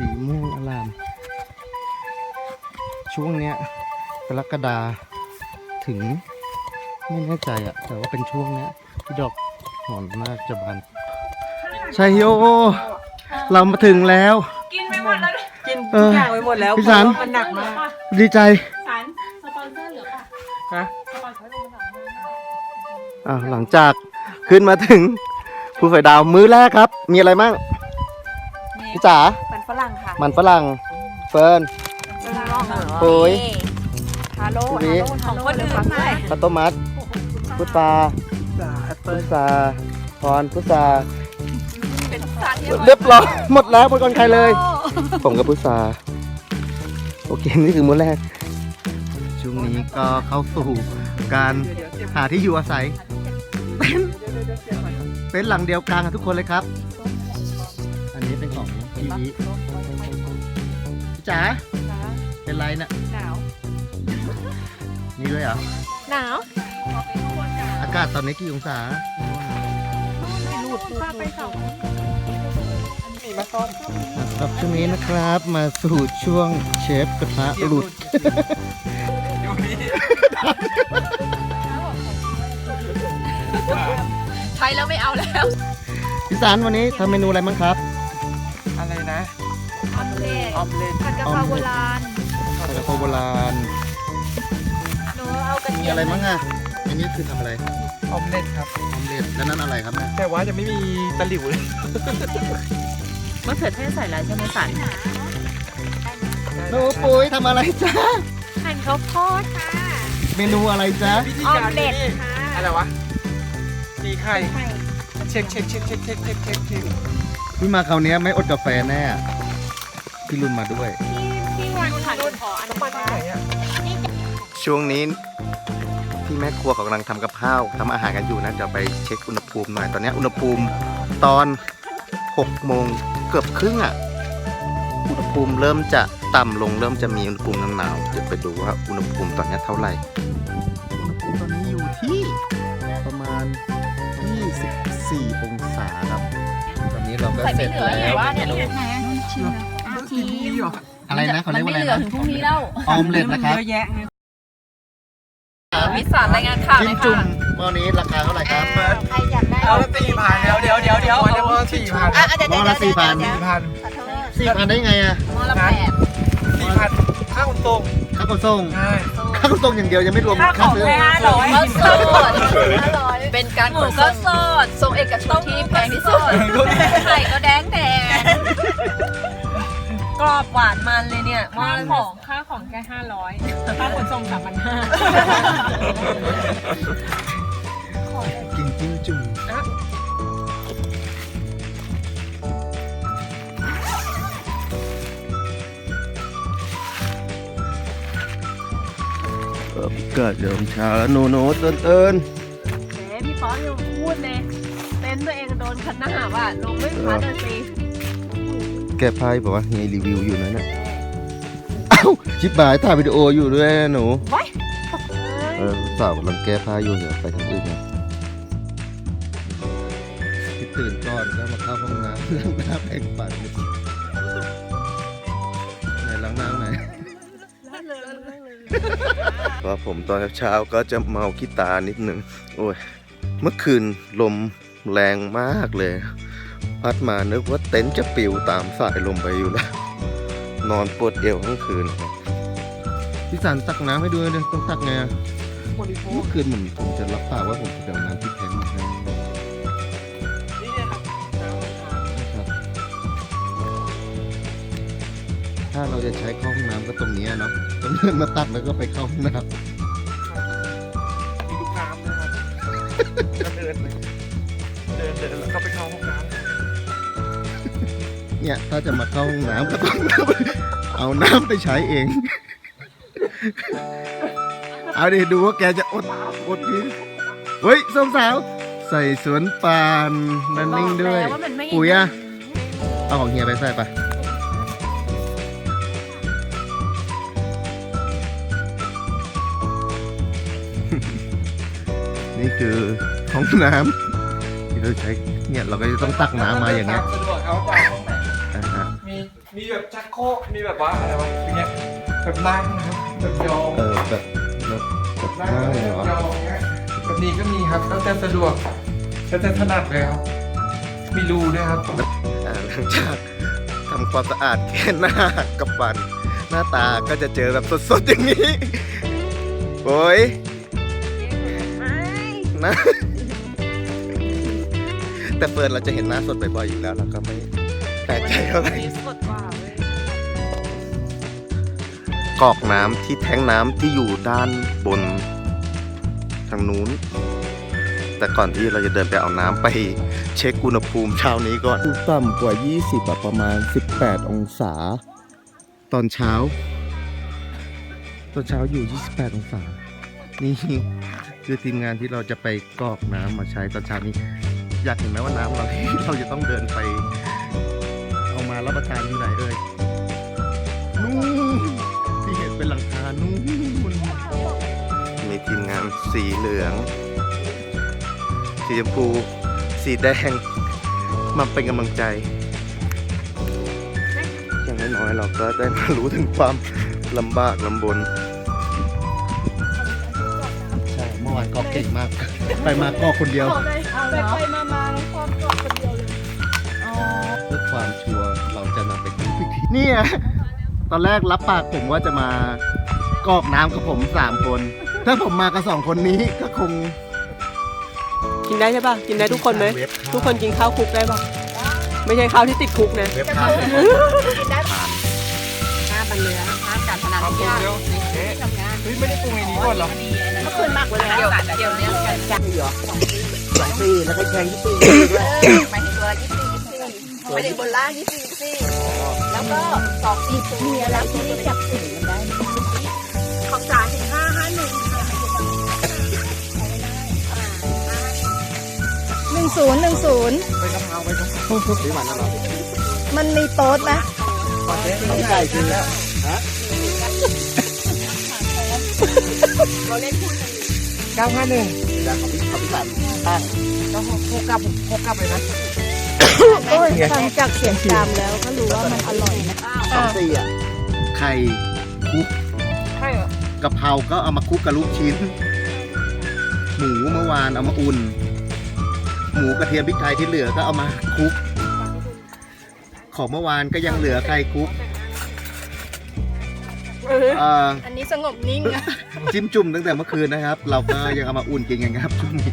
สีม่วงอลามช่วงเนี้ยกรกฎาถึงไม่แน่ใจอะแต่ว่าเป็นช่วงเนี้ยที่ดอกหอนมากจะบานชัยโยเรามาถึงแล้ว กินไปหมดแล้ว กินทุกอย่างไปหมดแล้ว พี่สัน เพราะว่ามันหนักมาก ดีใจ สันสปอนเซอร์เหลือป่ะ ฮะ สปอนเซอร์ลงมา หลังจากขึ้นมาถึงภูไฟดาวมื้อแรกครับ มีอะไรมั่งพี่จ๋า มันฝรั่งค่ะ มันฝรั่งเฟิร์น โอ้ย ฮาโล ทีนี้ ของคนอื่นไม่ ข้าวต้มมัดพุทราพุทราพรพุทรา เป็นสาร เรียบร้อยหมดแล้วบนกอนใครเลย ผมกับพุทราโอเคนี่คือมื้อแรกช่วงนี้ก็เข้าสู่การหาที่อยู่อาศัยเป็นหลังเดียวกันกับทุกคนเลยครับ อันนี้เป็นของพี่วิพี่จ๋าเป็นไรน่ะ หนาว นี่ด้วยเหรอ หนาว อากาศตอนนี้กี่องศา รูดป้าไปสองมีมาส้ม ครับช่วงนี้นะครับมาสู่ช่วงเชฟกระทะหลุด ใช้แล้วไม่เอาแล้ว พี่สารวันนี้ทำเมนูอะไรบ้างครับ อะไรนะ ออมเล็ต ออมเล็ต ผัดกะเพราโบราณ ผัดกะเพราโบราณ หนูเอากระ มี เทียม อะไรบ้างอ่ะอันนี้คือทำอะไร ออมเล็ตครับ ออมเล็ตแล้วนั่นอะไรครับเนี่ย แต่ว่าจะไม่มีตะหลิวเลย มะเขือเทศใส่อะไรใช่ไหมสัน หนูปุ๋ยทำอะไรจ๊ะ หั่นข้าวโพดค่ะ เมนูอะไรจ๊ะ วิธี ออ การ มเล็ต นี่ ค่ะ อะไรวะตีไข่ เช็คเช็คเช็คเช็คเช็คเช็คเช็คเช็ค พี่มาคราวนี้ไม่อดกาแฟแน่พี่รุ่นมาด้วย ที่วันค่ะรุ่นขออนุ น้ำมันที่ไหนอ่ะ ช่วงนี้พี่แม่ครัวกำลังทำกับข้าวทำอาหารกันอยู่นะจะไปเช็คอุณหภูมิหน่อยตอนนี้อุณหภูมิตอน6 โมงเกือบครึ่งอ่ะอุณหภูมิเริ่มจะต่ำลงเริ่มจะมีอุณหภูมิหนาวๆเดี๋ยวไปดูว่าอุณหภูมิตอนนี้เท่าไหร่อุณหภูมิตอนนี้อยู่ที่ประมาณ24 องศาครับตอนนี้เราก็เสร็จแล้ว กินนี่หรอ อะไรนะเขาเรียกว่าอะไรนะ ถึงพรุ่งนี้แล้ว ออมเล็ตนะครับ เยอะแยะไง วิสารรายงานข่าว จิ้ เล ม ย จุ่ม ค่ะ หม้อนี้ราคาเท่าไหร่ครับ ใครอยากได้ เอาละ4,000เดี๋ยววันนี้ว่า4,000 อ่ะเดี๋ยว หม้อละ4,000 4,000 4,000ได้ไงอ่ะ มอละ8 4,000ค่าขนส่ง ค่าขนส่ง ใช่ ค่าขนส่งอย่างเดียวยังไม่รวมค่าซื้อ 500ก็โสดเป็นการขนก็โสดส่งเอกชนที่แพงที่สุดไข่ก็แดงแดง กรอบหวานมันเลยเนี่ยมอละของค่าของแค่500ค่าขนส่ง3,500 กินจิ้มจุ่มเกิดเดิมเช้าแล้วโนเตือน แหมพี่ป๊อปยังพูดเลยเต็นท์ตัวเองโดนคันหน้าว่ะลงไม่พัดเลยสิ แกพายบอกว่าไงรีวิวอยู่นั่นน่ะเอ้าชิบหายถ่ายวิดีโออยู่ด้วยนะหนูสาวกำลังแก้ผ้าอยู่เดี๋ยวไปทางอื่นนะที่ตื่นก่อนก็มาเข้าห้องน้ำล้างหน้าแปรงฟันไหนล้างหน้าไหนว่าผมตอนเช้าก็จะเมาขี้ตานิดหนึ่งโอ้ยเมื่อคืนลมแรงมากเลยพัดมานึกว่าเต็นท์จะปลิวตามสายลมไปอยู่แล้วนอนปวดเอวทั้งคืนครับพี่สันตักน้ำให้ดูเลยต้องตักไง บริโภค เมื่อคืนผมจะรับปากว่าผมจะเอาน้ำที่แทงมาให้ นี่นะครับ นะครับถ้าเราจะใช้เข้าห้องน้ำก็ตรงนี้เนาะต้องเดินมาตักแล้วก็ไปเข้าห้องน้ มีลูกน้ำนะครับเดินเลยเดินแล้วก็ไปเข้าห้องน้ำ ำเนี่ยถ้าจะมาเข้าห้องน้ำก็ต้องเอาน้ำไปใช้เอง เอาดิดูว่าแกจะอดกินเฮ้ยส้มสาวใส่สวนปานนันนิ่งด้วย ปุ๋ยอะเอาของเฮียไปใส่ปะ นี่คือห้องน้ำที่เราใช้เนี่ยเราก็จะต้องตักน้ำมาอย่างเงี้ย สะดวกเขาบอกห้องไหน นะฮะ มี มีแบบชักโครกมีแบบว่าอะไรวะอย่างเงี้ยแบบนั่งนะครับแบบยอง แบบนั่งเลยเหรอ ยองเงี้ยแบบนี้ก็มีครับแล้วแต่สะดวกแล้วแต่ถนัดเลยครับมีรูด้วยครับ หลังจากทำความสะอาดแค่หน้ากับฟัน หน้าตาก็จะเจอแบบสดๆอย่างนี้ โอ้ยนะ แต่เฟิร์นเราจะเห็นหน้าสดบ่อยๆอยู่แล้วเราก็ไม่แปลกใจเท่าไหร่ สดกว่าเว้ย กรอกน้ำที่แท้งน้ำที่อยู่ด้านบนทางนู้น แต่ก่อนที่เราจะเดินไปเอาน้ำไปเช็คอุณหภูมิเช้านี้ก่อนต่ำกว่า 20อะประมาณ 18 องศา ตอนเช้าอยู่ 28 องศา นี่คือทีมงานที่เราจะไปกรอกน้ำมาใช้ตอนเช้านี้ อยากเห็นไหมว่าน้ำเราที่เราจะต้องเดินไป เอามารับประทานที่ไหนเอ่ยนู่นที่เห็นเป็นหลังคานู่นมีทีมงานสีเหลือง สีชมพู สีแดง มาเป็นกำลังใจ อย่างน้อยๆเราก็ได้มารู้ถึงความลำบากลำบน ใช่ เมื่อวานก็เก่งมาก ไปมาก็คนเดียว ไปมาความกรอบคนเดียวเลย เพื่อความชัวร์เราจะนำไปดูอีกทีนี่ไงตอนแรกรับปากผมว่าจะมากรอกน้ำกับผม3 คน ถ้าผมมากับ2 คนนี้ก็คง กินได้ใช่ป่ะ กินได้ทุกคนไหม เว็บ ทุกคนกินข้าวคุกได้ป่ะ ไม่ใช่ข้าวที่ติดคุกนะ เว็บผ่าน ห้ามบันเรือห้ามการพนัน ครับ ที่ เร็วเอ๊ะ ทำงาน เฮ้ยไม่ได้ปรุงในนี้ก่อนเหรอ เมื่อคืนมากเลยเกี่ยวเนี้ยกันจังเหรอ 2 ปีแล้วก็แข่งที่ปี หมายถึงตัว24หมายถึงบนล่าง24แล้วก็2ปีมีอะไรที่จับสีมันได้ของจ๋าถึง551 ไปกะเพราไปกะเพรา สีหวานแล้วเหรอ มันมีโต๊ดนะ ต้องไก่กินแล้วฮะ 951 จากของพี่สันตั้ง ก็พกกลับเลยนะ โอ้ยฟังจากเสียงจามแล้วก็รู้ว่ามันอร่อยนะ 2 4อ่ะ ไข่คลุก ใช่เหรอก ะเพราก็เอามาคลุกกับลูกชิ้น หมูเมื่อวานเอามาอุ่น หมูกระเทียมพริกไทยที่เหลือก็เอามาคลุก ของเมื่อวานก็ยังเหลือไข่คลุก อันนี้สงบนิ่งนะ จิ้มจุ่มตั้งแต่เมื่อคืนนะครับ เราก็ยังเอามาอุ่นกินกันครับช่วงนี้